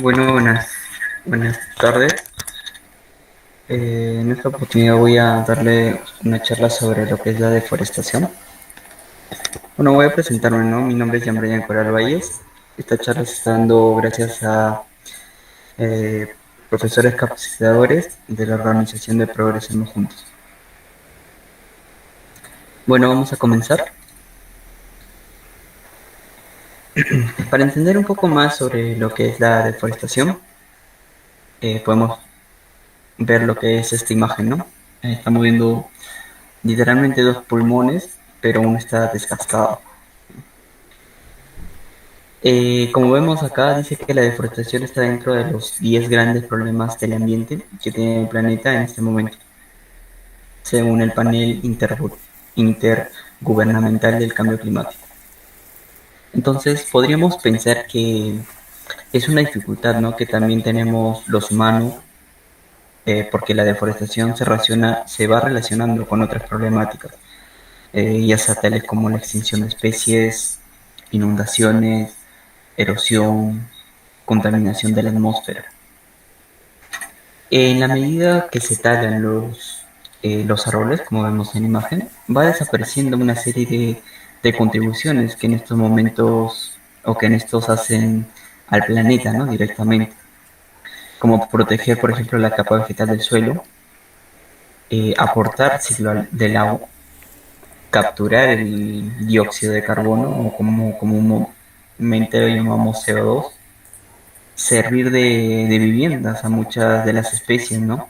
Bueno, buenas tardes. En esta oportunidad voy a darle una charla sobre lo que es la deforestación. Bueno, voy a presentarme, ¿no? Mi nombre es Jean Brian Coral Valles. Esta charla se está dando gracias a eh, profesores capacitadores de la Organización de Progresemos Juntos. Bueno, vamos a comenzar. Para entender un poco más sobre lo que es la deforestación, podemos ver lo que es esta imagen, ¿no? Estamos viendo literalmente dos pulmones, pero uno está desgastado. Como vemos acá, dice que la deforestación está dentro de los 10 grandes problemas del ambiente que tiene el planeta en este momento, según el panel intergubernamental del cambio climático. Entonces, podríamos pensar que es una dificultad, ¿no?, que también tenemos los humanos, porque la deforestación se va relacionando con otras problemáticas, ya sea tales como la extinción de especies, inundaciones, erosión, contaminación de la atmósfera. En la medida que se talan los árboles, como vemos en la imagen, va desapareciendo una serie de contribuciones que en estos momentos o que en estos hacen al planeta, ¿no?, directamente, como proteger, por ejemplo, la capa vegetal del suelo, aportar ciclo del agua, capturar el dióxido de carbono, o como comúnmente lo llamamos CO2, servir de viviendas a muchas de las especies, ¿no?,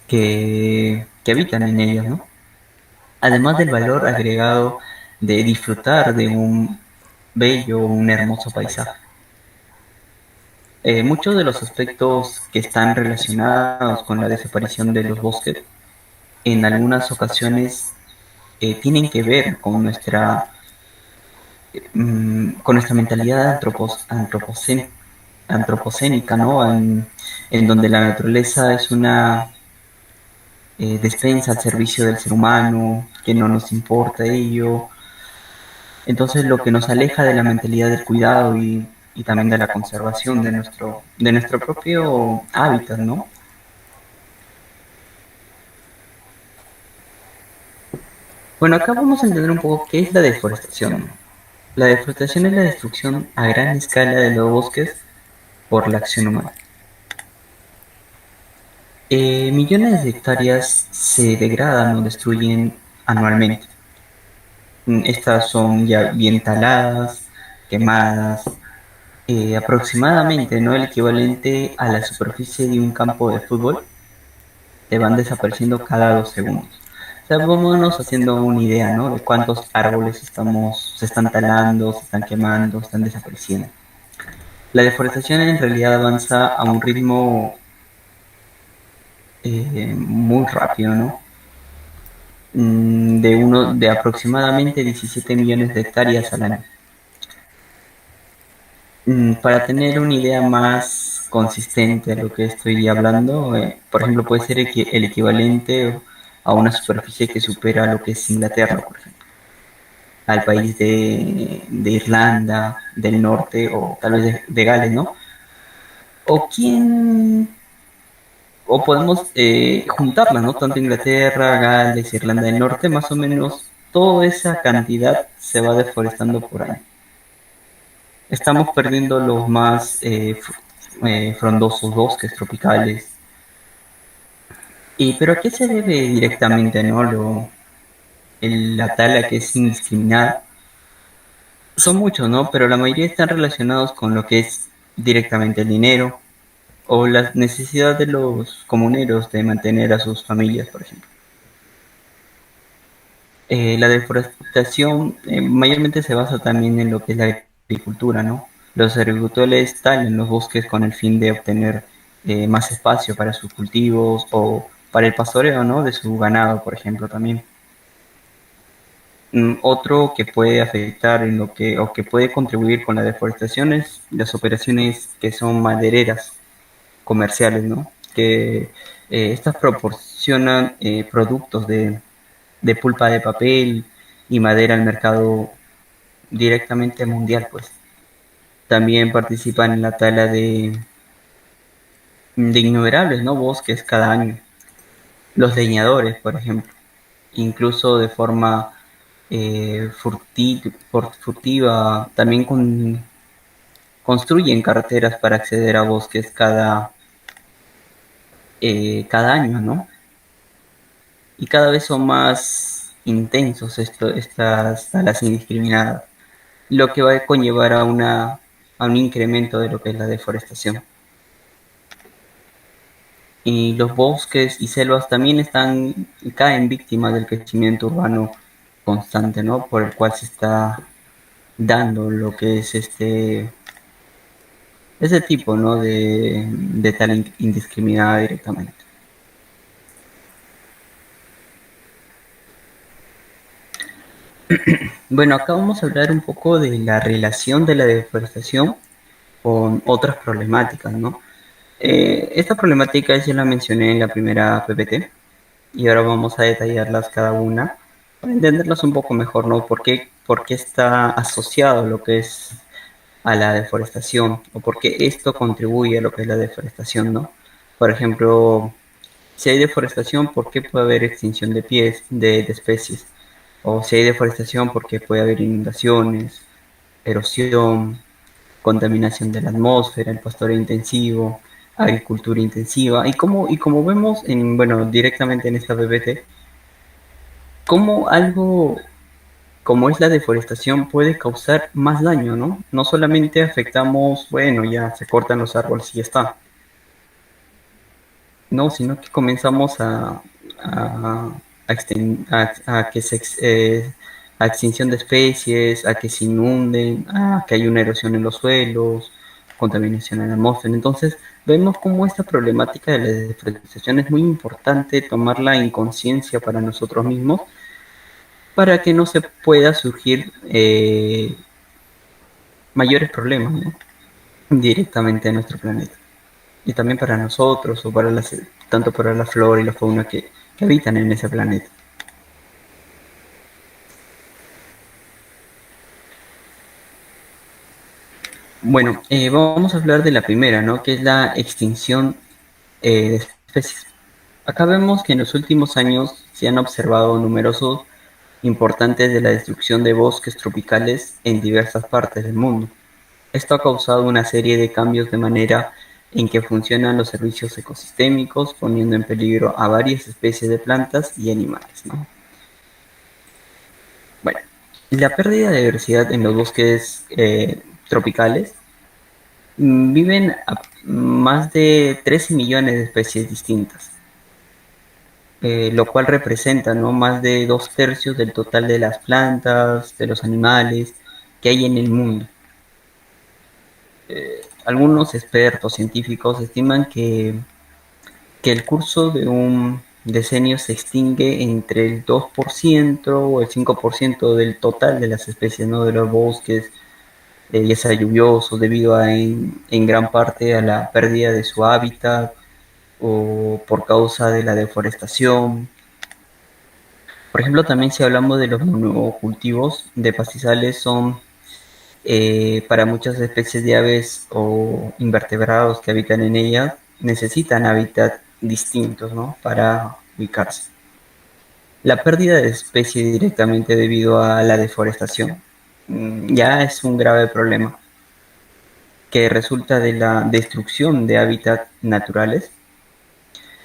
que habitan en ellas, ¿no? Además del valor agregado de disfrutar de un bello, un hermoso paisaje. Muchos de los aspectos que están relacionados con la desaparición de los bosques en algunas ocasiones tienen que ver con nuestra mentalidad antropocénica, ¿no? En donde la naturaleza es una despensa al servicio del ser humano, que no nos importa ello. Entonces lo que nos aleja de la mentalidad del cuidado y también de la conservación de nuestro propio hábitat, ¿no? Bueno, acá vamos a entender un poco qué es la deforestación. La deforestación es la destrucción a gran escala de los bosques por la acción humana. Millones de hectáreas se degradan o destruyen anualmente. Estas son ya bien taladas, quemadas, aproximadamente, ¿no?, el equivalente a la superficie de un campo de fútbol, te van desapareciendo cada 2 segundos. O sea, vámonos haciendo una idea, ¿no?, de cuántos árboles se están talando, se están quemando, están desapareciendo. La deforestación en realidad avanza a un ritmo muy rápido, ¿no? De aproximadamente 17 millones de hectáreas al año. Para tener una idea más consistente de lo que estoy hablando, por ejemplo, puede ser el equivalente a una superficie que supera lo que es Inglaterra, por ejemplo, al país de Irlanda, del norte o tal vez de Gales, ¿no? O quién, o podemos juntarlas, ¿no? Tanto Inglaterra, Gales, Irlanda del Norte, más o menos toda esa cantidad se va deforestando por año. Estamos perdiendo los más frondosos bosques tropicales. ¿Pero a qué se debe directamente, no? La tala que es indiscriminada. Son muchos, ¿no? Pero la mayoría están relacionados con lo que es directamente el dinero o la necesidad de los comuneros de mantener a sus familias, por ejemplo. La deforestación mayormente se basa también en lo que es la agricultura, ¿no? Los agricultores talan los bosques con el fin de obtener más espacio para sus cultivos o para el pastoreo, ¿no?, de su ganado, por ejemplo, también. Otro que puede afectar o que puede contribuir con la deforestación es las operaciones que son madereras comerciales, ¿no? Que estas proporcionan productos de pulpa de papel y madera al mercado directamente mundial, pues. También participan en la tala de innumerables, ¿no?, bosques cada año. Los leñadores, por ejemplo, incluso de forma furtiva, también construyen carreteras para acceder a bosques cada año, ¿no? Y cada vez son más intensos estas talas indiscriminadas, lo que va a conllevar a un incremento de lo que es la deforestación. Y los bosques y selvas también caen víctimas del crecimiento urbano constante, ¿no?, por el cual se está dando lo que es ese tipo, ¿no?, de tal indiscriminada directamente. Bueno, acá vamos a hablar un poco de la relación de la deforestación con otras problemáticas, ¿no? Esta problemática ya la mencioné en la primera PPT y ahora vamos a detallarlas cada una para entenderlas un poco mejor, ¿no? Por qué está asociado lo que es a la deforestación o por qué esto contribuye a lo que es la deforestación, ¿no? Por ejemplo, si hay deforestación, ¿por qué puede haber extinción de especies? O si hay deforestación, ¿por qué puede haber inundaciones, erosión, contaminación de la atmósfera, el pastoreo intensivo, agricultura intensiva? Y como vemos bueno, directamente en esta PPT, cómo algo como es la deforestación puede causar más daño, ¿no? No solamente afectamos, bueno, ya se cortan los árboles y ya está, no, sino que comenzamos a que a extinción de especies, a que se inunden, a que hay una erosión en los suelos, contaminación en la atmósfera. Entonces, vemos cómo esta problemática de la deforestación es muy importante tomarla en conciencia para nosotros mismos, para que no se pueda surgir mayores problemas, ¿no?, directamente en nuestro planeta. Y también para nosotros, o tanto para la flora y la fauna que habitan en ese planeta. Bueno, vamos a hablar de la primera, ¿no?, que es la extinción de especies. Acá vemos que en los últimos años se han observado numerosos importantes de la destrucción de bosques tropicales en diversas partes del mundo. Esto ha causado una serie de cambios de manera en que funcionan los servicios ecosistémicos, poniendo en peligro a varias especies de plantas y animales, ¿no? Bueno, la pérdida de diversidad en los bosques tropicales viven más de 13 millones de especies distintas, lo cual representa, ¿no?, más de 2/3 del total de las plantas, de los animales que hay en el mundo. Algunos expertos científicos estiman que el curso de un decenio se extingue entre el 2% o el 5% del total de las especies, ¿no?, de los bosques, ya sea lluviosos, debido en gran parte a la pérdida de su hábitat o por causa de la deforestación. Por ejemplo, también si hablamos de los monocultivos de pastizales, son para muchas especies de aves o invertebrados que habitan en ellas, necesitan hábitats distintos, ¿no?, para ubicarse. La pérdida de especies directamente debido a la deforestación ya es un grave problema que resulta de la destrucción de hábitats naturales.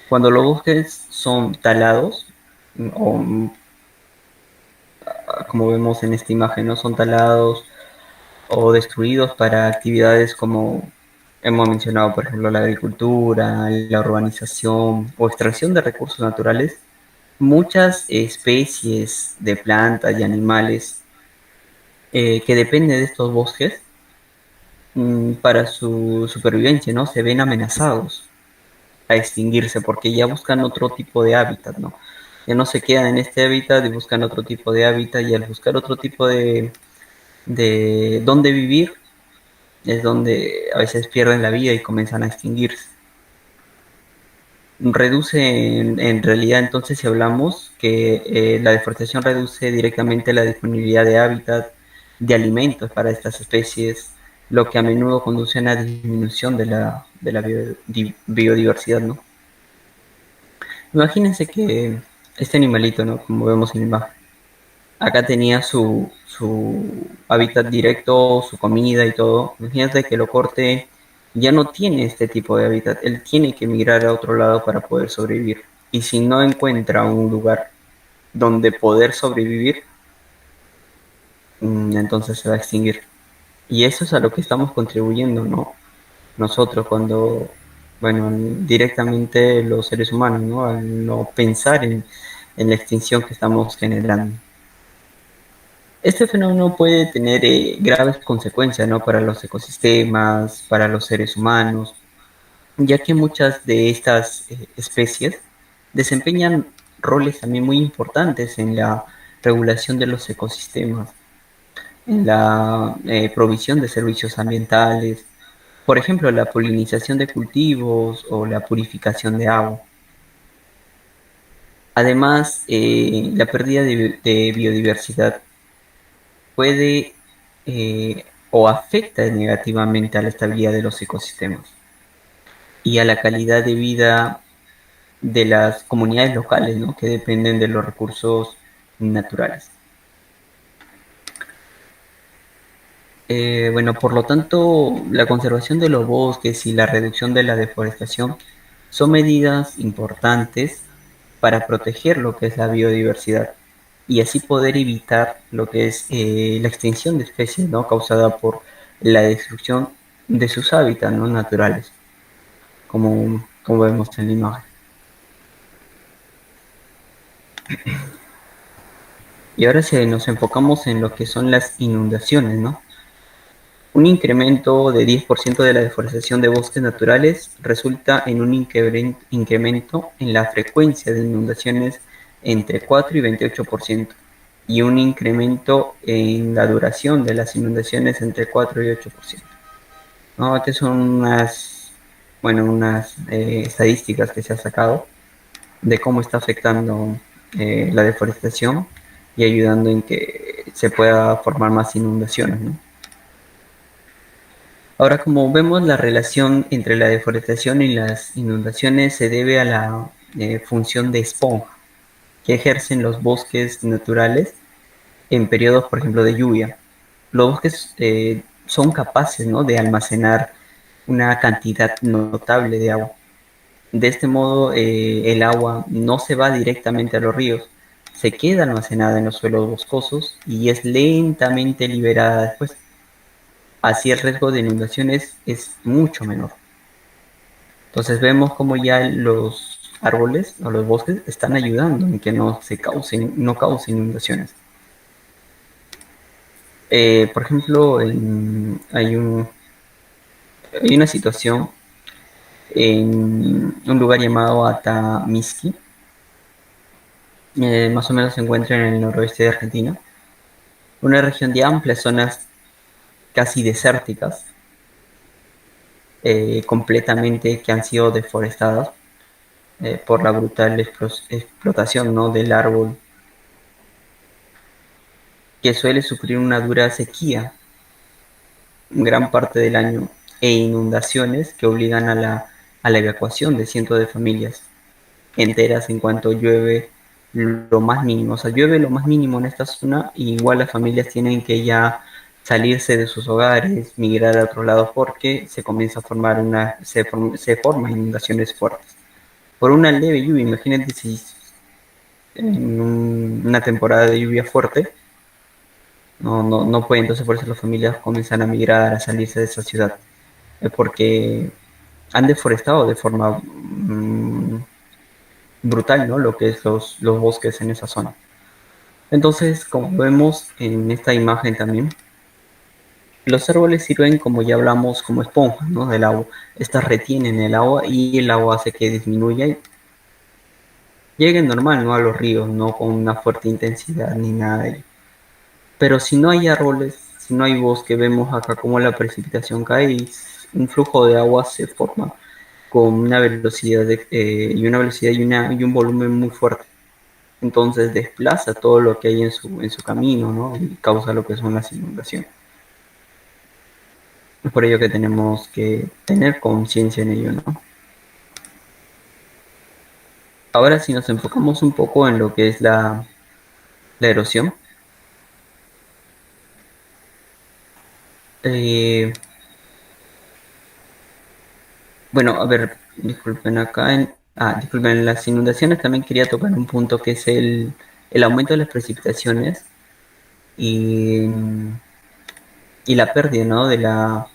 Cuando los bosques son talados, o como vemos en esta imagen, no son talados o destruidos para actividades como hemos mencionado, por ejemplo, la agricultura, la urbanización o extracción de recursos naturales, muchas especies de plantas y animales que dependen de estos bosques para su supervivencia, ¿no?, se ven amenazados a extinguirse porque ya buscan otro tipo de hábitat, ¿no? Ya no se quedan en este hábitat y buscan otro tipo de hábitat, y al buscar otro tipo de dónde vivir es donde a veces pierden la vida y comienzan a extinguirse. Reduce en realidad, entonces, si hablamos que la deforestación reduce directamente la disponibilidad de hábitat, de alimentos para estas especies, lo que a menudo conduce a una disminución de la biodiversidad, ¿no? Imagínense que este animalito, ¿no? Como vemos en la imagen, acá tenía su hábitat directo, su comida y todo. Imagínate que lo corte, ya no tiene este tipo de hábitat. Él tiene que migrar a otro lado para poder sobrevivir. Y si no encuentra un lugar donde poder sobrevivir, entonces se va a extinguir. Y eso es a lo que estamos contribuyendo, ¿no? Nosotros cuando, bueno, directamente los seres humanos, ¿no? Al no pensar en la extinción que estamos generando. Este fenómeno puede tener graves consecuencias, ¿no? Para los ecosistemas, para los seres humanos, ya que muchas de estas especies desempeñan roles también muy importantes en la regulación de los ecosistemas, en la provisión de servicios ambientales, por ejemplo, la polinización de cultivos o la purificación de agua. Además, la pérdida de biodiversidad puede o afecta negativamente a la estabilidad de los ecosistemas y a la calidad de vida de las comunidades locales, ¿no? Que dependen de los recursos naturales. Bueno, por lo tanto, la conservación de los bosques y la reducción de la deforestación son medidas importantes para proteger lo que es la biodiversidad y así poder evitar lo que es la extinción de especies, ¿no? Causada por la destrucción de sus hábitats, ¿no? Naturales, como vemos en la imagen. Y ahora si nos enfocamos en lo que son las inundaciones, ¿no? Un incremento de 10% de la deforestación de bosques naturales resulta en un incremento en la frecuencia de inundaciones entre 4 y 28%, y un incremento en la duración de las inundaciones entre 4 y 8%. ¿No? Estas son unas estadísticas que se ha sacado de cómo está afectando la deforestación y ayudando en que se pueda formar más inundaciones, ¿no? Ahora, como vemos, la relación entre la deforestación y las inundaciones se debe a la función de esponja que ejercen los bosques naturales en periodos, por ejemplo, de lluvia. Los bosques son capaces, ¿no? De almacenar una cantidad notable de agua. De este modo, el agua no se va directamente a los ríos, se queda almacenada en los suelos boscosos y es lentamente liberada después. Así el riesgo de inundaciones es mucho menor. Entonces vemos como ya los árboles o los bosques están ayudando en que no causen inundaciones. Por ejemplo, hay una situación en un lugar llamado Atamisqui, más o menos se encuentra en el noroeste de Argentina, una región de amplias zonas casi desérticas, completamente que han sido deforestadas por la brutal explotación, ¿no? Del árbol, que suele sufrir una dura sequía gran parte del año e inundaciones que obligan a la evacuación de cientos de familias enteras en cuanto llueve lo más mínimo. O sea, llueve lo más mínimo en esta zona y igual las familias tienen que ya salirse de sus hogares, migrar a otros lados porque se comienza a formar se forman inundaciones fuertes. Por una leve lluvia, imagínate si en una temporada de lluvia fuerte, no puede, entonces por eso las familias comienzan a migrar, a salirse de esa ciudad, porque han deforestado de forma brutal, ¿no? Lo que es los bosques en esa zona. Entonces, como vemos en esta imagen también, los árboles sirven, como ya hablamos, como esponjas, ¿no? Del agua. Estas retienen el agua y el agua hace que disminuya y llegue normal, ¿no? A los ríos, no con una fuerte intensidad ni nada de ello. Pero si no hay árboles, si no hay bosque, vemos acá como la precipitación cae y un flujo de agua se forma con una velocidad y un volumen muy fuerte. Entonces desplaza todo lo que hay en su camino, ¿no? Y causa lo que son las inundaciones. Es por ello que tenemos que tener conciencia en ello, ¿no? Ahora si nos enfocamos un poco en lo que es la erosión, eh, bueno, a ver, disculpen acá disculpen, las inundaciones también quería tocar un punto que es el aumento de las precipitaciones y, y la pérdida, ¿no? De la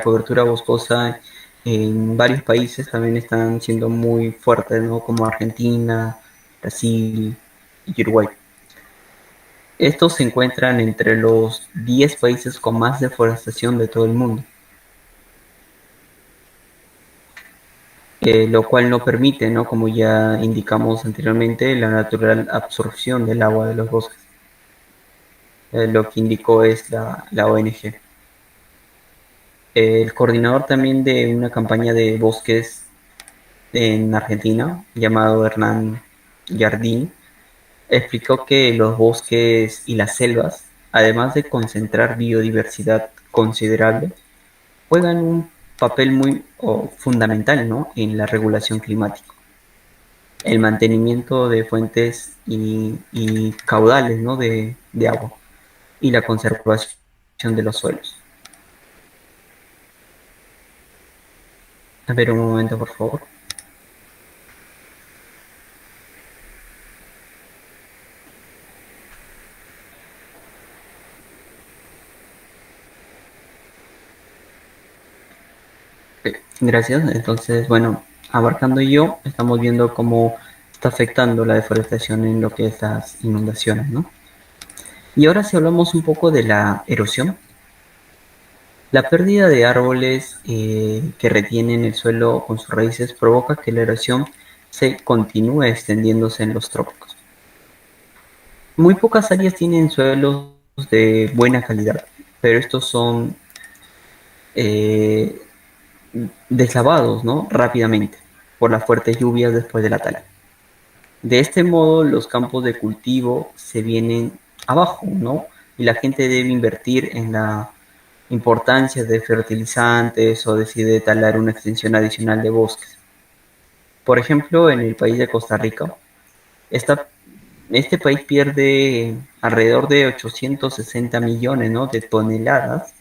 cobertura boscosa en varios países también están siendo muy fuertes, ¿no? Como Argentina, Brasil y Uruguay. Estos se encuentran entre los 10 países con más deforestación de todo el mundo, lo cual no permite, ¿no? Como ya indicamos anteriormente, la natural absorción del agua de los bosques, lo que indicó es la ONG. El coordinador también de una campaña de bosques en Argentina, llamado Hernán Jardín, explicó que los bosques y las selvas, además de concentrar biodiversidad considerable, juegan un papel muy fundamental, ¿no? En la regulación climática, el mantenimiento de fuentes y caudales, ¿no? De agua y la conservación de los suelos. A ver, un momento, por favor. Ok, gracias. Entonces, bueno, abarcando yo, estamos viendo cómo está afectando la deforestación en lo que es las inundaciones, ¿no? Y ahora si hablamos un poco de la erosión, la pérdida de árboles que retienen el suelo con sus raíces provoca que la erosión se continúe extendiéndose en los trópicos. Muy pocas áreas tienen suelos de buena calidad, pero estos son eh, deslavados, ¿no? Rápidamente por las fuertes lluvias después de la tala. De este modo, los campos de cultivo se vienen abajo, ¿no? Y la gente debe invertir en la importancia de fertilizantes o decide talar una extensión adicional de bosques. Por ejemplo, en el país de Costa Rica, esta, este país pierde alrededor de 860 millones, ¿no? De toneladas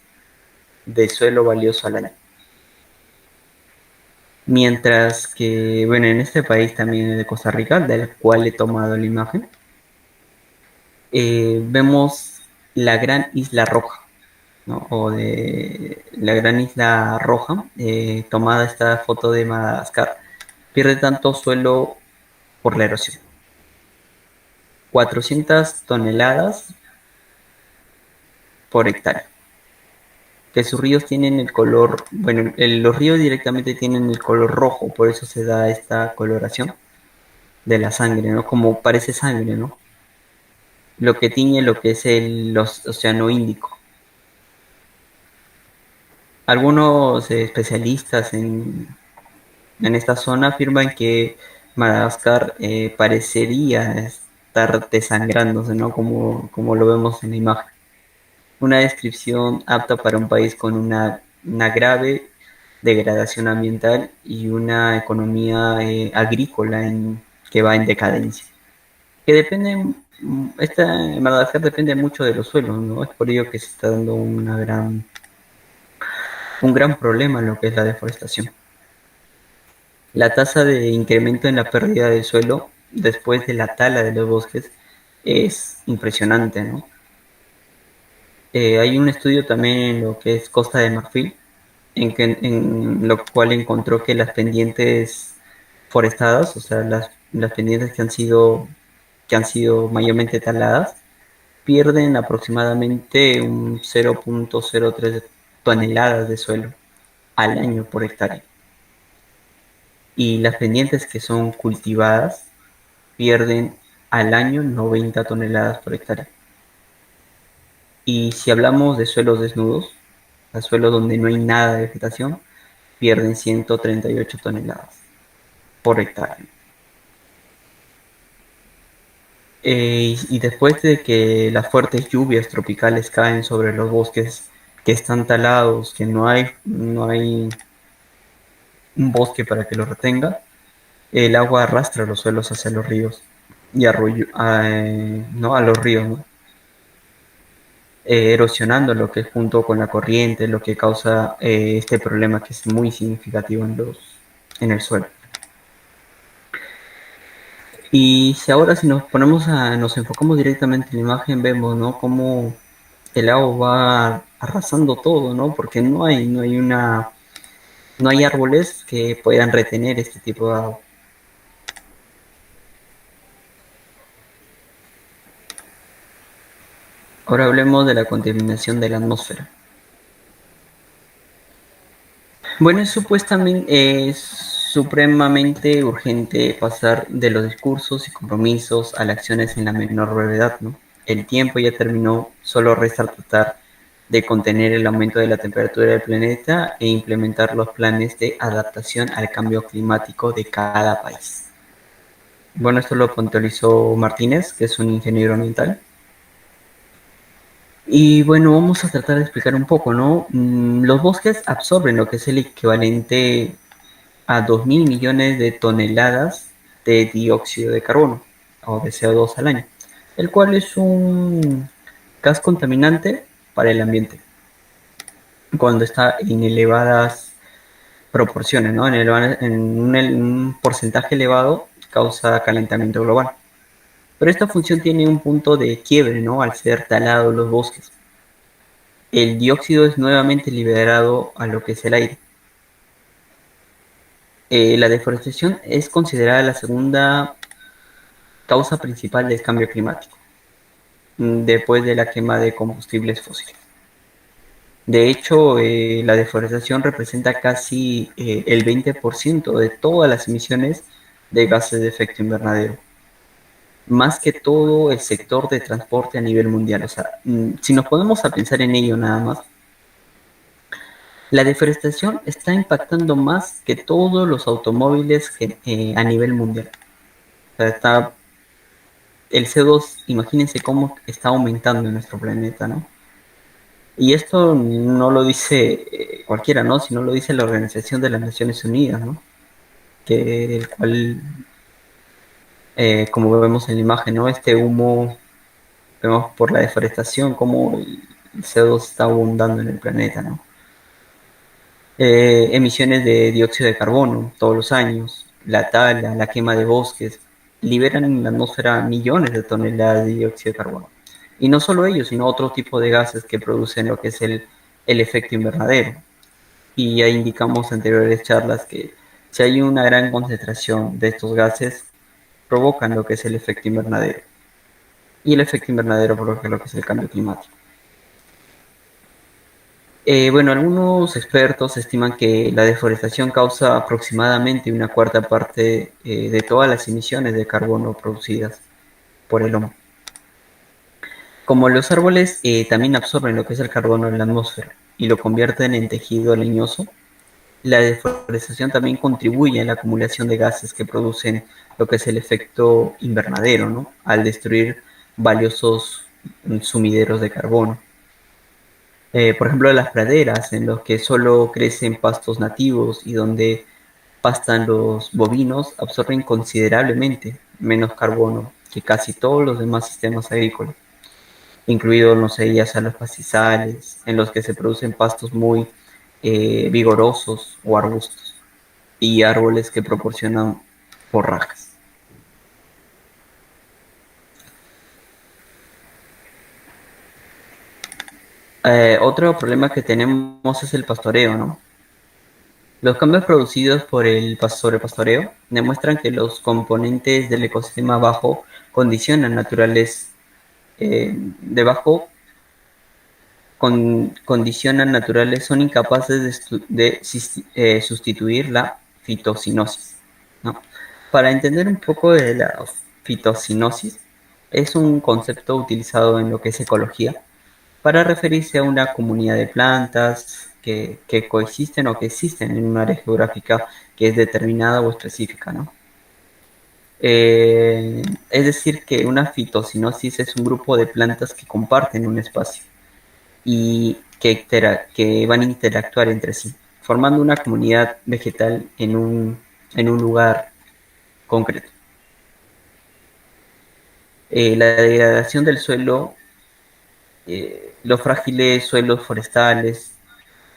de suelo valioso al año. Mientras que, bueno, en este país también de Costa Rica, del cual he tomado la imagen, vemos la Gran Isla Roja, ¿no? O de la Gran Isla Roja, tomada esta foto de Madagascar, pierde tanto suelo por la erosión. 400 toneladas por hectárea. Que sus ríos tienen el color, bueno, los ríos directamente tienen el color rojo, por eso se da esta coloración de la sangre, ¿no? Como parece sangre, ¿no? Lo que tiñe lo que es el océano Índico. Algunos especialistas en esta zona afirman que Madagascar parecería estar desangrándose, ¿no? Como lo vemos en la imagen. Una descripción apta para un país con una grave degradación ambiental y una economía agrícola que va en decadencia. Que depende, esta Madagascar depende mucho de los suelos, ¿no? Es por ello que se está dando un gran problema en lo que es la deforestación. La tasa de incremento en la pérdida de suelo después de la tala de los bosques es impresionante, ¿no? Hay un estudio también en lo que es Costa de Marfil, en lo cual encontró que las pendientes forestadas, o sea, las pendientes que han sido mayormente taladas, pierden aproximadamente un 0,03 toneladas de suelo al año por hectárea. Y las pendientes que son cultivadas pierden al año 90 toneladas por hectárea. Y si hablamos de suelos desnudos, a suelos donde no hay nada de vegetación, pierden 138 toneladas por hectárea. Y después de que las fuertes lluvias tropicales caen sobre los bosques que están talados, que no hay un bosque para que lo retenga, el agua arrastra los suelos hacia los ríos y no a los ríos, ¿no? Erosionando lo que es junto con la corriente, lo que causa este problema que es muy significativo en el suelo. Y si ahora si nos enfocamos directamente en la imagen, vemos, ¿no? Cómo el agua va arrasando todo, ¿no? Porque no hay árboles que puedan retener este tipo de agua. Ahora hablemos de la contaminación de la atmósfera. Bueno, es supremamente urgente pasar de los discursos y compromisos a las acciones en la menor brevedad, ¿no? El tiempo ya terminó, solo resta tratar de contener el aumento de la temperatura del planeta e implementar los planes de adaptación al cambio climático de cada país. Bueno, esto lo puntualizó Martínez, que es un ingeniero ambiental. Y bueno, vamos a tratar de explicar un poco, ¿no? Los bosques absorben lo que es el equivalente a 2.000 millones de toneladas de dióxido de carbono o de CO2 al año, el cual es un gas contaminante para el ambiente cuando está en elevadas proporciones, ¿no? En un porcentaje elevado causa calentamiento global. Pero esta función tiene un punto de quiebre, ¿no? Al ser talados los bosques. El dióxido es nuevamente liberado a lo que es el aire. La deforestación es considerada la segunda causa principal del cambio climático, después de la quema de combustibles fósiles. De hecho, la deforestación representa casi el 20% de todas las emisiones de gases de efecto invernadero, más que todo el sector de transporte a nivel mundial. O sea, si nos ponemos a pensar en ello nada más, la deforestación está impactando más que todos los automóviles a nivel mundial. O sea, el CO2, imagínense cómo está aumentando en nuestro planeta, ¿no? Y esto no lo dice cualquiera, ¿no? Sino lo dice la Organización de las Naciones Unidas, ¿no? Que el cual, como vemos en la imagen, ¿no? Este humo, vemos por la deforestación, cómo el CO2 está abundando en el planeta, ¿no? Emisiones de dióxido de carbono todos los años, la tala, la quema de bosques, liberan en la atmósfera millones de toneladas de dióxido de carbono. Y no solo ellos, sino otro tipo de gases que producen lo que es el efecto invernadero. Y ya indicamos en anteriores charlas que si hay una gran concentración de estos gases, provocan lo que es el efecto invernadero. Y el efecto invernadero provoca lo que es el cambio climático. Bueno, algunos expertos estiman que la deforestación causa aproximadamente una cuarta parte de todas las emisiones de carbono producidas por el hombre. Como los árboles también absorben lo que es el carbono en la atmósfera y lo convierten en tejido leñoso, la deforestación también contribuye a la acumulación de gases que producen lo que es el efecto invernadero, ¿no? Al destruir valiosos sumideros de carbono. Por ejemplo, las praderas, en los que solo crecen pastos nativos y donde pastan los bovinos, absorben considerablemente menos carbono que casi todos los demás sistemas agrícolas, incluidos, no sé, ya sean los pastizales, en los que se producen pastos muy vigorosos o arbustos, y árboles que proporcionan forrajes. Otro problema que tenemos es el pastoreo, ¿no? Los cambios producidos por el sobrepastoreo demuestran que los componentes del ecosistema bajo condicionan naturales condicionan naturales son incapaces de sustituir la fitocinosis, ¿no? Para entender un poco de la fitocinosis, es un concepto utilizado en lo que es ecología para referirse a una comunidad de plantas que coexisten o que existen en un área geográfica que es determinada o específica, ¿no? Es decir, que una fitocinosis es un grupo de plantas que comparten un espacio y que van a interactuar entre sí, formando una comunidad vegetal en un lugar concreto. La degradación del suelo, los frágiles suelos forestales,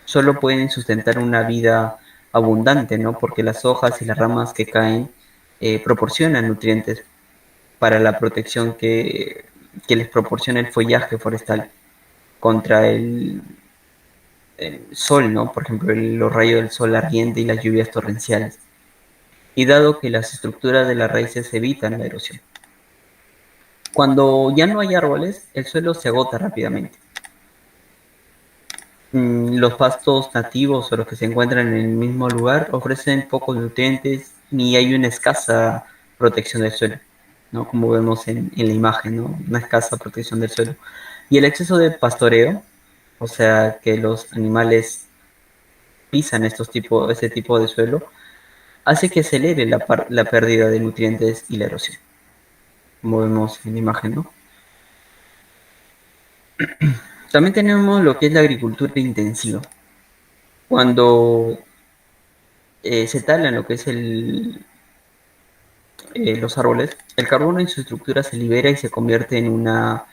solo pueden sustentar una vida abundante, ¿no? Porque las hojas y las ramas que caen proporcionan nutrientes para la protección que les proporciona el follaje forestal contra el sol, ¿no? Por ejemplo, los rayos del sol ardiente y las lluvias torrenciales. Y dado que las estructuras de las raíces evitan la erosión. Cuando ya no hay árboles, el suelo se agota rápidamente. Los pastos nativos o los que se encuentran en el mismo lugar ofrecen pocos nutrientes ni hay una escasa protección del suelo, ¿no? Como vemos en la imagen, ¿no? Una escasa protección del suelo. Y el exceso de pastoreo, o sea, que los animales pisan ese tipo de suelo, hace que acelere la pérdida de nutrientes y la erosión, como vemos en la imagen, ¿no? También tenemos lo que es la agricultura intensiva. Cuando se talan lo que es los árboles, el carbono en su estructura se libera y se convierte en una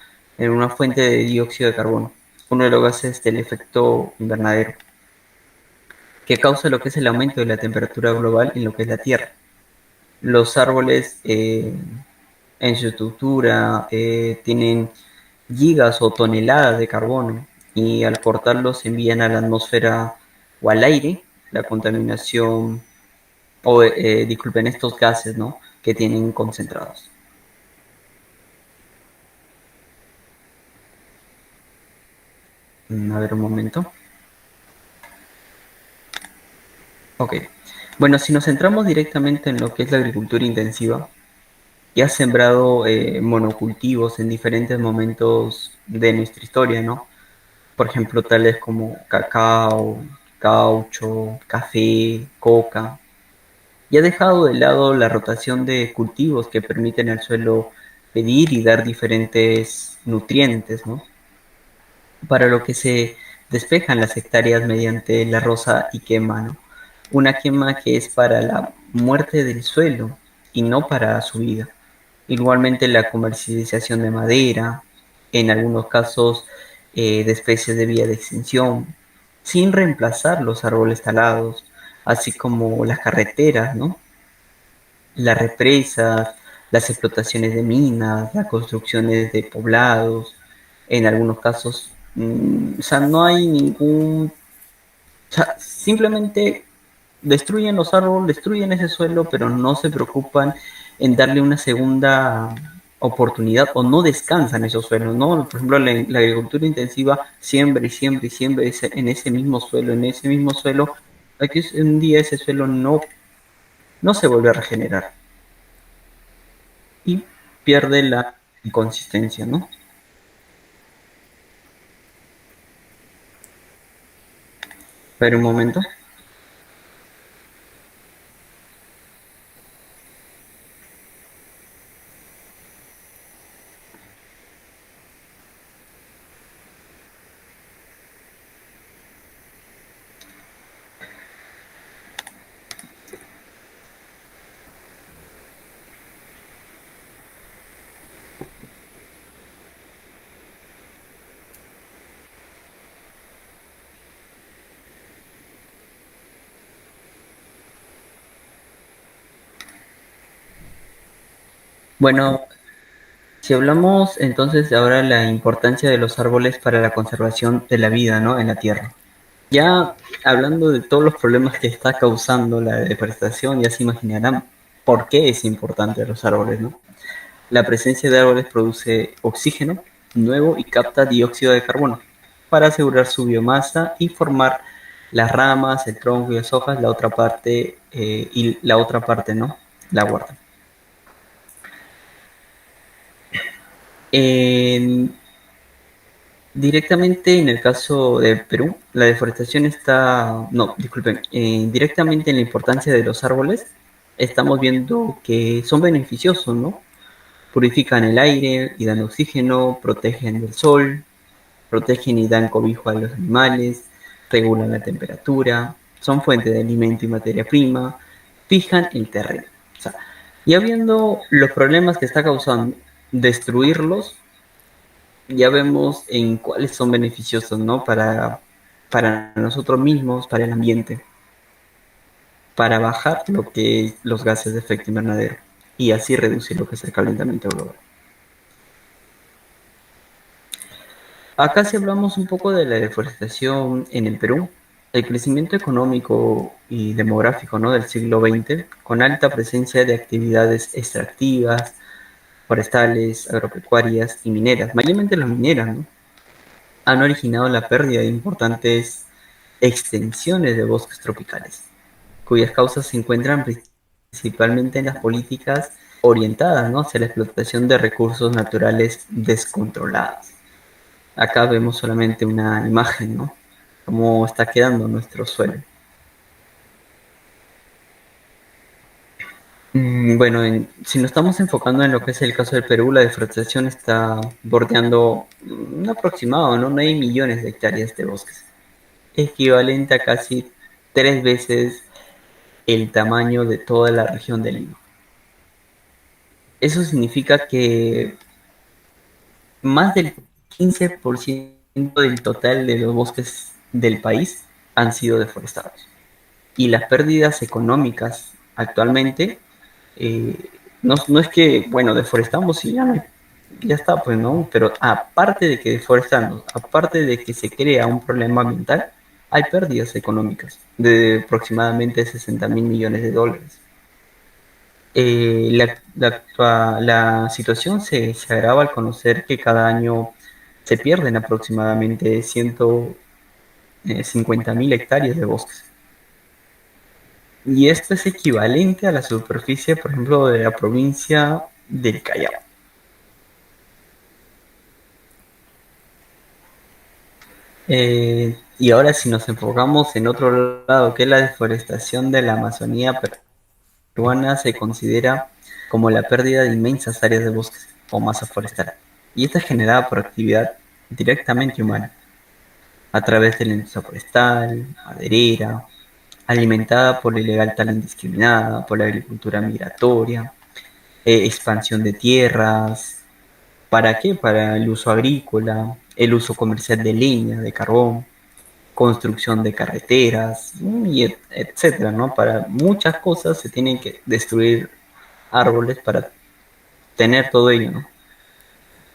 fuente de dióxido de carbono, uno de los gases del efecto invernadero, que causa lo que es el aumento de la temperatura global en lo que es la Tierra. Los árboles en su estructura tienen gigas o toneladas de carbono y al cortarlos envían a la atmósfera o al aire la contaminación o disculpen estos gases, ¿no? Que tienen concentrados. A ver un momento. Ok. Bueno, si nos centramos directamente en lo que es la agricultura intensiva, ya ha sembrado monocultivos en diferentes momentos de nuestra historia, ¿no? Por ejemplo, tales como cacao, caucho, café, coca, y ha dejado de lado la rotación de cultivos que permiten al suelo pedir y dar diferentes nutrientes, ¿no? Para lo que se despejan las hectáreas mediante la roza y quema, ¿no? Una quema que es para la muerte del suelo y no para su vida. Igualmente la comercialización de madera, en algunos casos de especies de vía de extinción, sin reemplazar los árboles talados, así como las carreteras, ¿no? Las represas, las explotaciones de minas, las construcciones de poblados, en algunos casos, o sea, no hay ningún, o sea, simplemente destruyen los árboles, destruyen ese suelo, pero no se preocupan en darle una segunda oportunidad o no descansan esos suelos, ¿no? Por ejemplo, la agricultura intensiva siembra y siembra y siembra en ese mismo suelo, en ese mismo suelo, aquí un día ese suelo no se vuelve a regenerar y pierde la consistencia, ¿no? Pero un momento. Bueno, si hablamos entonces de ahora la importancia de los árboles para la conservación de la vida, ¿no? En la Tierra. Ya hablando de todos los problemas que está causando la deforestación, ya se imaginarán por qué es importante los árboles, ¿no? La presencia de árboles produce oxígeno nuevo y capta dióxido de carbono para asegurar su biomasa y formar las ramas, el tronco y las hojas, la otra parte y la otra parte, ¿no? La guarda. En Directamente en el caso de Perú, la deforestación está, no, disculpen, directamente en la importancia de los árboles, estamos viendo que son beneficiosos, ¿no? Purifican el aire y dan oxígeno, protegen del sol, protegen y dan cobijo a los animales, regulan la temperatura, son fuente de alimento y materia prima, fijan el terreno. O sea, ya viendo los problemas que está causando, destruirlos, ya vemos en cuáles son beneficiosos, ¿no? Para nosotros mismos, para el ambiente, para bajar lo que los gases de efecto invernadero y así reducir lo que es el calentamiento global. Acá si hablamos un poco de la deforestación en el Perú, el crecimiento económico y demográfico, ¿no? del siglo XX, con alta presencia de actividades extractivas, forestales, agropecuarias y mineras, mayormente las mineras, ¿no? han originado la pérdida de importantes extensiones de bosques tropicales, cuyas causas se encuentran principalmente en las políticas orientadas, ¿no? hacia la explotación de recursos naturales descontrolados. Acá vemos solamente una imagen, ¿no? Cómo está quedando nuestro suelo. Bueno, si nos estamos enfocando en lo que es el caso del Perú, la deforestación está bordeando un aproximado, ¿no? 9 millones de hectáreas de bosques, equivalente a casi 3 veces el tamaño de toda la región de Lima. Eso significa que más del 15% del total de los bosques del país han sido deforestados. Y las pérdidas económicas actualmente, no es que, bueno, deforestamos y ya, no, ya está, pues no, pero aparte de que deforestamos, aparte de que se crea un problema ambiental, hay pérdidas económicas de aproximadamente 60.000 millones de dólares. La situación se agrava al conocer que cada año se pierden aproximadamente 150.000 hectáreas de bosques. Y esto es equivalente a la superficie, por ejemplo, de la provincia del Callao. Y ahora si nos enfocamos en otro lado, que es la deforestación de la Amazonía peruana, se considera como la pérdida de inmensas áreas de bosques o masa forestal. Y esta es generada por actividad directamente humana, a través de la industria forestal, maderera, alimentada por la ilegal tala indiscriminada, por la agricultura migratoria, expansión de tierras. ¿Para qué? Para el uso agrícola, el uso comercial de leña, de carbón, construcción de carreteras, y etcétera, ¿no? Para muchas cosas se tienen que destruir árboles para tener todo ello, ¿no?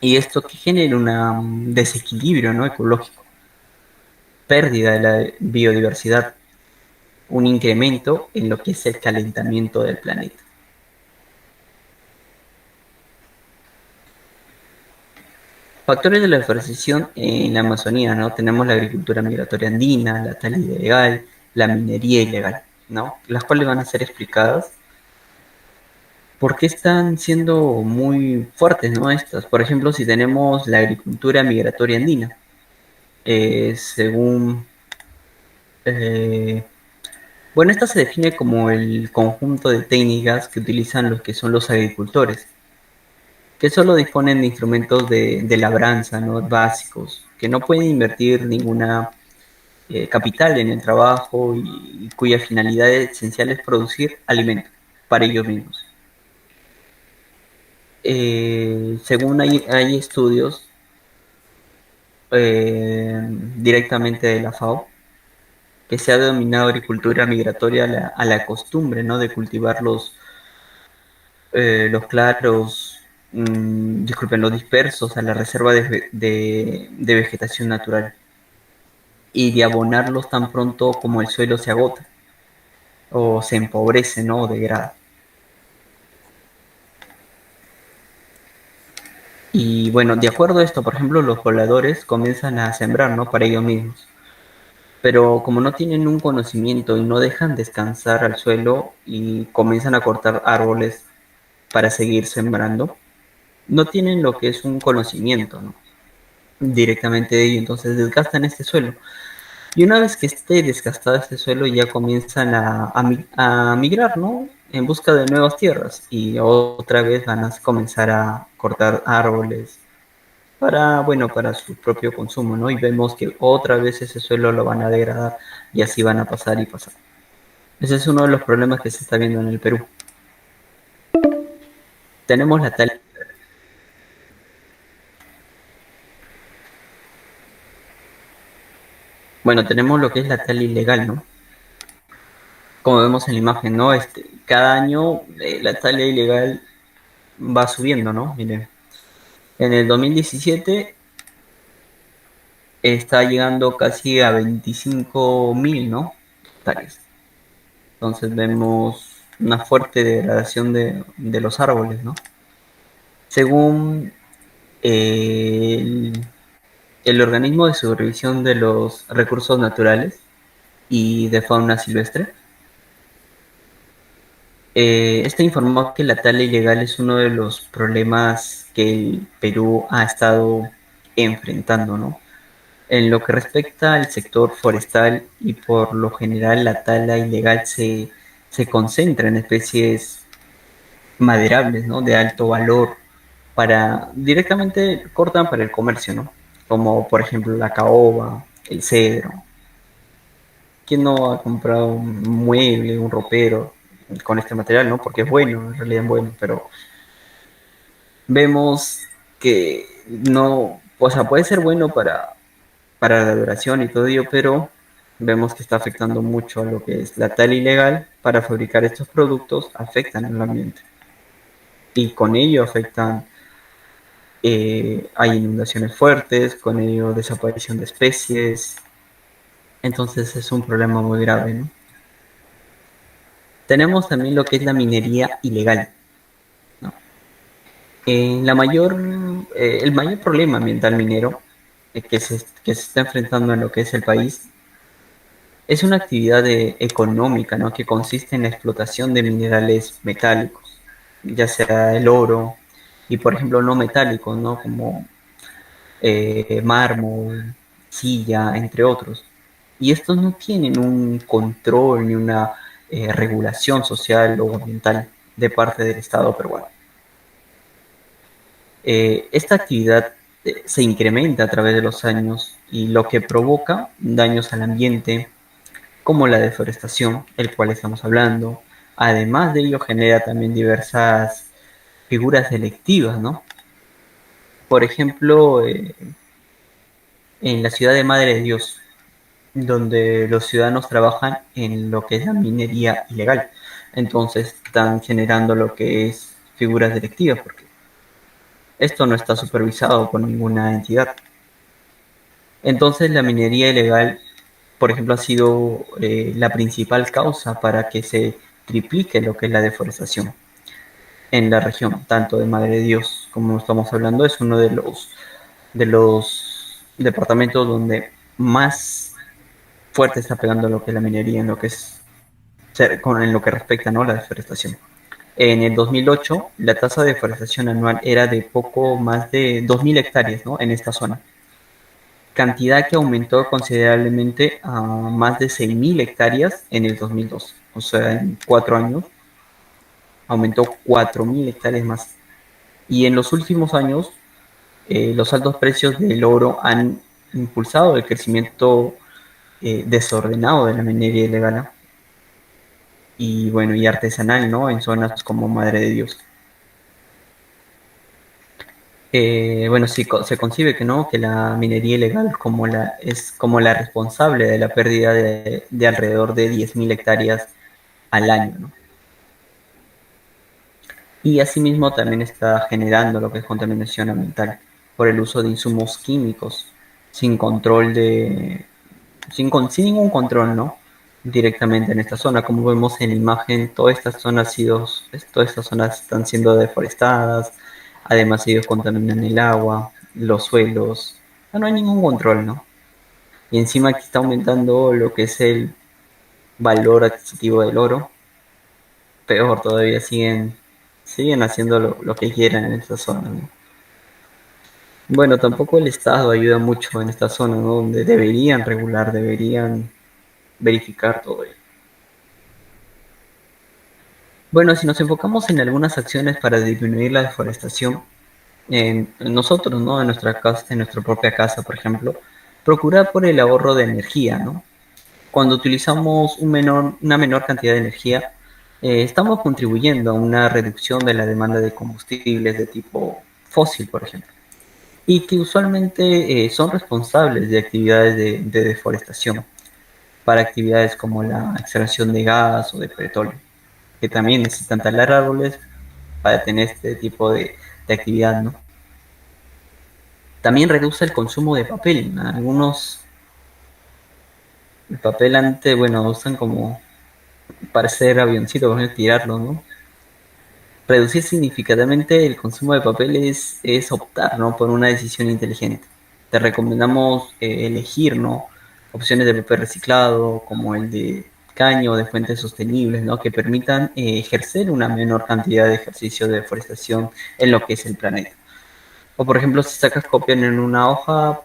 Y esto que genera un desequilibrio, ¿no? ecológico, pérdida de la biodiversidad, un incremento en lo que es el calentamiento del planeta. Factores de la deforestación en la Amazonía, ¿no? Tenemos la agricultura migratoria andina, la tala ilegal, la minería ilegal, ¿no? Las cuales van a ser explicadas por qué están siendo muy fuertes, ¿no? Estas, por ejemplo, si tenemos la agricultura migratoria andina, según, eh, bueno, esta se define como el conjunto de técnicas que utilizan los que son los agricultores, que solo disponen de instrumentos de labranza, ¿no? básicos, que no pueden invertir ninguna capital en el trabajo y cuya finalidad esencial es producir alimento para ellos mismos. Según hay estudios directamente de la FAO, que se ha denominado agricultura migratoria a la costumbre, ¿no? de cultivar los claros, disculpen, los dispersos a la reserva de vegetación natural y de abonarlos tan pronto como el suelo se agota o se empobrece, ¿no? o degrada. Y bueno, de acuerdo a esto, por ejemplo, los pobladores comienzan a sembrar, ¿no? para ellos mismos. Pero como no tienen un conocimiento y no dejan descansar al suelo y comienzan a cortar árboles para seguir sembrando, no tienen lo que es un conocimiento, ¿no? directamente de ello, entonces desgastan este suelo. Y una vez que esté desgastado este suelo, ya comienzan a migrar, ¿no? En busca de nuevas tierras y otra vez van a comenzar a cortar árboles para, bueno, para su propio consumo, ¿no? Y vemos que otra vez ese suelo lo van a degradar y así van a pasar y pasar. Ese es uno de los problemas que se está viendo en el Perú. Tenemos la tala, bueno, tenemos lo que es la tala ilegal, ¿no? Como vemos en la imagen, ¿no? Cada año la tala ilegal va subiendo, ¿no? Miren, en el 2017 está llegando casi a 25.000, ¿no? Hectáreas. Entonces vemos una fuerte degradación de los árboles, ¿no? Según el, el organismo de supervisión de los recursos naturales y de fauna silvestre, este informó que la tala ilegal es uno de los problemas que el Perú ha estado enfrentando, ¿no? En lo que respecta al sector forestal y por lo general la tala ilegal se concentra en especies maderables, ¿no? De alto valor para directamente cortan para el comercio, ¿no? Como por ejemplo la caoba, el cedro. ¿Quién no ha comprado un mueble, un ropero con este material, no? Porque es bueno, en realidad es bueno, pero vemos que no, o sea, puede ser bueno para la duración y todo ello, pero vemos que está afectando mucho a lo que es la tala ilegal para fabricar estos productos, afectan al ambiente y con ello afectan, hay inundaciones fuertes, con ello desaparición de especies, entonces es un problema muy grave, ¿no? Tenemos también lo que es la minería ilegal, ¿no? El mayor problema ambiental minero que se está enfrentando en lo que es el país es una actividad económica, ¿no? Que consiste en la explotación de minerales metálicos, ya sea el oro y, por ejemplo, no metálicos, ¿no? Como mármol, silla, entre otros. Y estos no tienen un control ni una regulación social o ambiental de parte del Estado peruano. Esta actividad se incrementa a través de los años y lo que provoca daños al ambiente, como la deforestación, el cual estamos hablando. Además de ello, genera también diversas figuras selectivas, ¿no? Por ejemplo, en la ciudad de Madre de Dios, donde los ciudadanos trabajan en lo que es la minería ilegal. Entonces están generando lo que es figuras selectivas, porque esto no está supervisado por ninguna entidad. Entonces la minería ilegal, por ejemplo, ha sido la principal causa para que se triplique lo que es la deforestación en la región, tanto de Madre de Dios, como estamos hablando, es uno de los departamentos donde más fuerte está pegando lo que es la minería, en lo que es en lo que respecta, ¿no?, la deforestación. En el 2008, la tasa de deforestación anual era de poco más de 2.000 hectáreas, ¿no?, en esta zona, cantidad que aumentó considerablemente a más de 6.000 hectáreas en el 2002. O sea, en 4 años aumentó 4.000 hectáreas más. Y en los últimos años, los altos precios del oro han impulsado el crecimiento desordenado de la minería ilegal y bueno, y artesanal, ¿no? En zonas como Madre de Dios. Bueno, sí, se concibe que no, que la minería ilegal es como la responsable de la pérdida de alrededor de 10.000 hectáreas al año, ¿no? Y asimismo también está generando lo que es contaminación ambiental por el uso de insumos químicos sin control sin ningún control, ¿no? Directamente en esta zona. Como vemos en la imagen, todas estas zonas están siendo deforestadas, además ellos contaminan el agua, los suelos, no hay ningún control, ¿no? Y encima aquí está aumentando lo que es el valor adquisitivo del oro, peor todavía siguen haciendo lo que quieran en esta zona, ¿no? Bueno, tampoco el Estado ayuda mucho en esta zona, ¿no? Donde deberían regular, deberían verificar todo ello. Bueno, si nos enfocamos en algunas acciones para disminuir la deforestación, en nosotros, ¿no? En nuestra casa, en nuestra propia casa, por ejemplo, procurar por el ahorro de energía, ¿no? Cuando utilizamos una menor cantidad de energía, estamos contribuyendo a una reducción de la demanda de combustibles de tipo fósil, por ejemplo, y que usualmente son responsables de actividades de deforestación para actividades como la extracción de gas o de petróleo, que también necesitan talar árboles para tener este tipo de actividad, ¿no? También reduce el consumo de papel, ¿no? Algunos, el papel antes, bueno, usan como para hacer avioncito, por ejemplo, tirarlo, ¿no? Reducir significativamente el consumo de papel es optar, ¿no? Por una decisión inteligente. Te recomendamos elegir, ¿no? Opciones de papel reciclado, como el de caño, de fuentes sostenibles, ¿no? Que permitan ejercer una menor cantidad de ejercicio de deforestación en lo que es el planeta. O por ejemplo, si sacas copia en una hoja,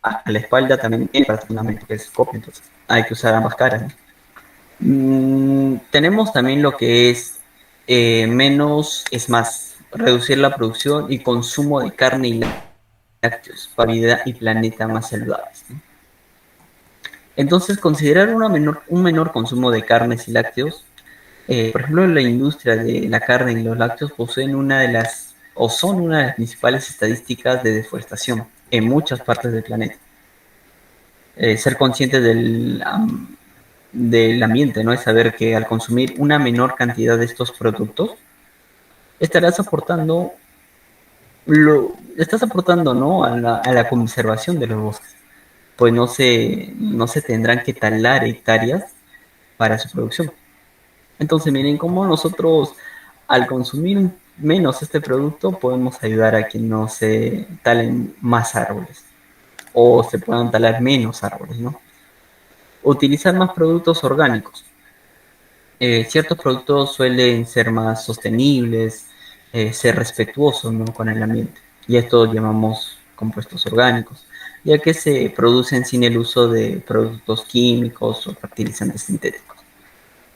a la espalda también tiene para fundamento que es copia, entonces hay que usar ambas caras, ¿no? Tenemos también lo que es menos es más, reducir la producción y consumo de carne y lácteos para vida y planeta más saludables, ¿no? Entonces, considerar un menor consumo de carnes y lácteos, por ejemplo, la industria de la carne y los lácteos poseen una de las, o son una de las principales estadísticas de deforestación en muchas partes del planeta. Ser consciente del ambiente, ¿no? Es saber que al consumir una menor cantidad de estos productos, estarás aportando, estás aportando, ¿no? A la conservación de los bosques, pues no se tendrán que talar hectáreas para su producción. Entonces, miren cómo nosotros, al consumir menos este producto, podemos ayudar a que no se talen más árboles o se puedan talar menos árboles, ¿no? Utilizar más productos orgánicos. Ciertos productos suelen ser más sostenibles, ser respetuosos, ¿no? Con el ambiente. Y esto llamamos compuestos orgánicos, ya que se producen sin el uso de productos químicos o fertilizantes sintéticos,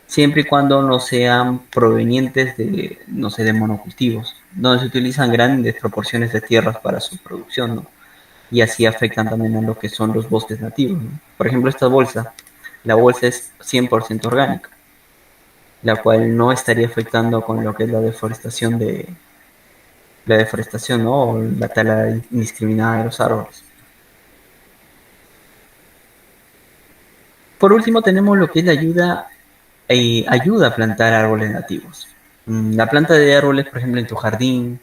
siempre y cuando no sean provenientes de, no sé, de monocultivos, donde se utilizan grandes proporciones de tierras para su producción, ¿no? Y así afectan también a lo que son los bosques nativos, ¿no? Por ejemplo, esta bolsa, la bolsa es 100% orgánica, la cual no estaría afectando con lo que es la deforestación, ¿no? O la tala indiscriminada de los árboles. Por último, tenemos lo que es la ayuda a plantar árboles nativos. La planta de árboles, por ejemplo, en tu jardín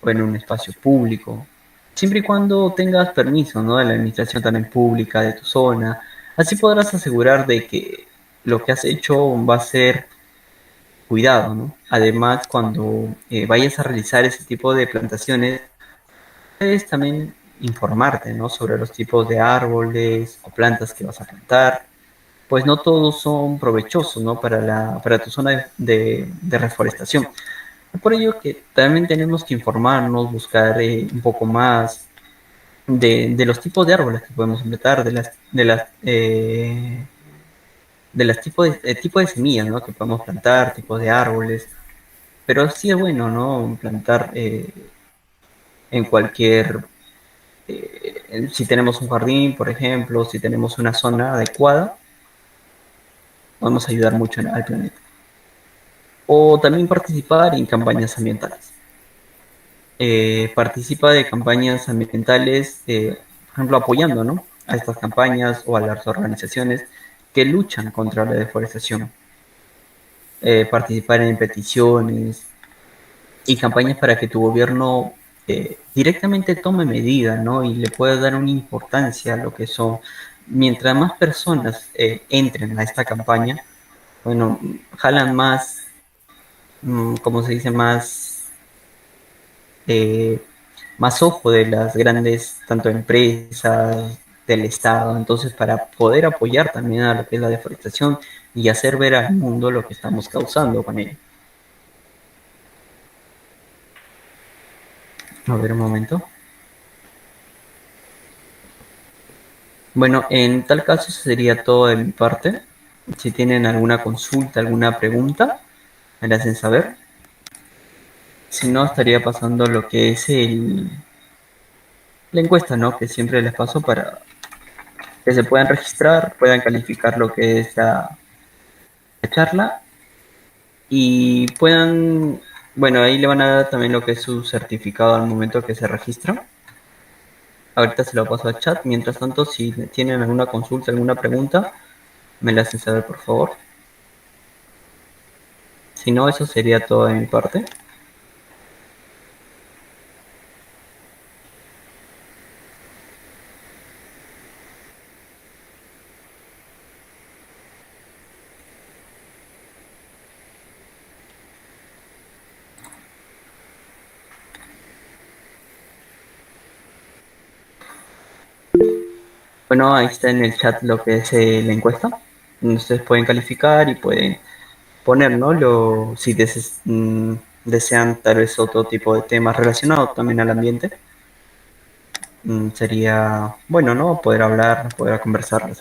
o en un espacio público, siempre y cuando tengas permiso, ¿no? De la administración también pública de tu zona. Así podrás asegurar de que lo que has hecho va a ser cuidado, ¿no? Además, cuando vayas a realizar ese tipo de plantaciones, puedes también informarte, ¿no? Sobre los tipos de árboles o plantas que vas a plantar, pues no todos son provechosos, ¿no? Para tu zona de reforestación. Por ello que también tenemos que informarnos, buscar un poco más de los tipos de árboles que podemos plantar, de las tipos de semillas, ¿no? Que podemos plantar, tipos de árboles. Pero sí es bueno, ¿no? Plantar en cualquier, si tenemos un jardín, por ejemplo, si tenemos una zona adecuada, podemos ayudar mucho al planeta. O también participar en campañas ambientales. Participa de campañas ambientales, por ejemplo, apoyando, ¿no? A estas campañas o a las organizaciones que luchan contra la deforestación. Participar en peticiones y campañas para que tu gobierno directamente tome medidas, ¿no? Y le pueda dar una importancia a lo que son. Mientras más personas entren a esta campaña, bueno, jalan más, como se dice, eh, más ojo de las grandes, tanto empresas, del Estado. Entonces, para poder apoyar también a lo que es la deforestación y hacer ver al mundo lo que estamos causando con ello. A ver un momento. Bueno, en tal caso sería todo de mi parte. Si tienen alguna consulta, alguna pregunta, me la hacen saber. Si no, estaría pasando lo que es la encuesta, ¿no? Que siempre les paso para que se puedan registrar, puedan calificar lo que es la charla y puedan, bueno, ahí le van a dar también lo que es su certificado al momento que se registra. Ahorita se lo paso al chat. Mientras tanto, si tienen alguna consulta, alguna pregunta, me la hacen saber, por favor. Si no, eso sería todo de mi parte. Bueno, ahí está en el chat lo que es la encuesta. Ustedes pueden calificar y pueden poner, ¿no? Si desean tal vez otro tipo de temas relacionados también al ambiente. Sería bueno, ¿no? Poder hablar, poder conversar.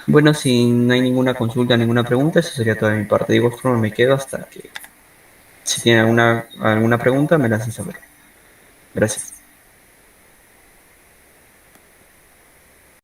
Bueno, si no hay ninguna consulta, ninguna pregunta, eso sería toda mi parte. De igual forma me quedo hasta que si tienen alguna pregunta me la hacen saber. Gracias.